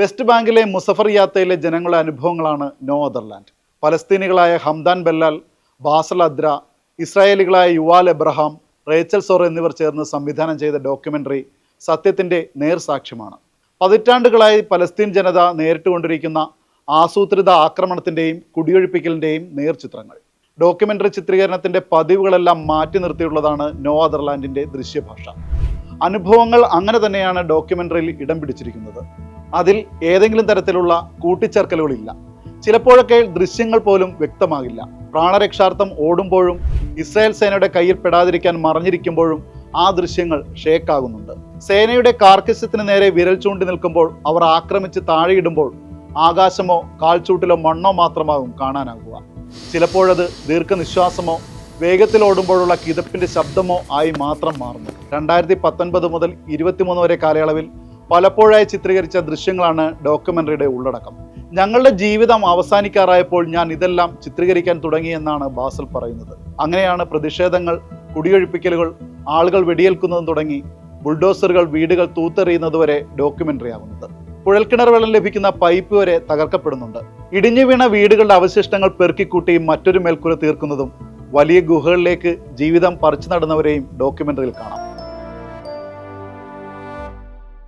West ബാങ്കിലെ മുസഫറിയാത്തയിലെ ജനങ്ങളുടെ അനുഭവങ്ങളാണ് നോ അതർ ലാൻഡ്. പലസ്തീനികളായ ഹംദാൻ ബെല്ലാൽ, ബാസൽ അദ്ര, ഇസ്രായേലികളായ യുവാൽ എബ്രഹാം, റേച്ചൽ സോർ എന്നിവർ ചേർന്ന് സംവിധാനം ചെയ്ത ഡോക്യുമെൻ്ററി സത്യത്തിൻ്റെ നേർസാക്ഷ്യമാണ്. പതിറ്റാണ്ടുകളായി പലസ്തീൻ ജനത നേരിട്ടുകൊണ്ടിരിക്കുന്ന ആസൂത്രിത ആക്രമണത്തിൻ്റെയും കുടിയൊഴിപ്പിക്കലിൻ്റെയും നേർചിത്രങ്ങൾ. ഡോക്യുമെൻ്ററി ചിത്രീകരണത്തിൻ്റെ പതിവുകളെല്ലാം മാറ്റി നിർത്തിയുള്ളതാണ് നോ അതർ ലാൻഡിൻ്റെ ദൃശ്യഭാഷ. അനുഭവങ്ങൾ അങ്ങനെ തന്നെയാണ് ഡോക്യുമെൻ്ററിയിൽ ഇടം പിടിച്ചിരിക്കുന്നത്. അതിൽ ഏതെങ്കിലും തരത്തിലുള്ള കൂട്ടിച്ചേർക്കലുകളില്ല. ചിലപ്പോഴൊക്കെ ദൃശ്യങ്ങൾ പോലും വ്യക്തമാകില്ല. പ്രാണരക്ഷാർത്ഥം ഓടുമ്പോഴും ഇസ്രായേൽ സേനയുടെ കയ്യിൽ പെടാതിരിക്കാൻ മറഞ്ഞിരിക്കുമ്പോഴും ആ ദൃശ്യങ്ങൾ ഷേക്കാകുന്നുണ്ട്. സേനയുടെ കാർക്കശ്യത്തിന് നേരെ വിരൽ ചൂണ്ടി നിൽക്കുമ്പോൾ അവർ ആക്രമിച്ച് താഴെയിടുമ്പോൾ ആകാശമോ കാൽച്ചൂട്ടിലോ മണ്ണോ മാത്രമാകും കാണാനാകുക. ചിലപ്പോഴത് ദീർഘനിശ്വാസമോ വേഗത്തിൽ ഓടുമ്പോഴുള്ള കിതപ്പിൻ്റെ ശബ്ദമോ ആയി മാത്രം മാറുന്നു. 2019 മുതൽ 2023 വരെ കാലയളവിൽ പലപ്പോഴായി ചിത്രീകരിച്ച ദൃശ്യങ്ങളാണ് ഡോക്യുമെൻ്ററിയുടെ ഉള്ളടക്കം. ഞങ്ങളുടെ ജീവിതം അവസാനിക്കാറായപ്പോൾ ഞാൻ ഇതെല്ലാം ചിത്രീകരിക്കാൻ തുടങ്ങിയെന്നാണ് ബാസൽ പറയുന്നത്. അങ്ങനെയാണ് പ്രതിഷേധങ്ങൾ, കുടിയൊഴിപ്പിക്കലുകൾ, ആളുകൾ വെടിയേൽക്കുന്നതും തുടങ്ങി ബുൾഡോസറുകൾ വീടുകൾ തൂത്തെറിയുന്നതുവരെ ഡോക്യുമെൻ്ററി ആകുന്നത്. കുഴൽക്കിണർ വെള്ളം ലഭിക്കുന്ന പൈപ്പ് വരെ തകർക്കപ്പെടുന്നുണ്ട്. ഇടിഞ്ഞു വീണ വീടുകളുടെ അവശിഷ്ടങ്ങൾ പെറുക്കിക്കൂട്ടി മറ്റൊരു മേൽക്കൂര തീർക്കുന്നതും വലിയ ഗുഹകളിലേക്ക് ജീവിതം പറിച്ചു നടന്നവരെയും ഡോക്യുമെൻ്ററിയിൽ കാണാം.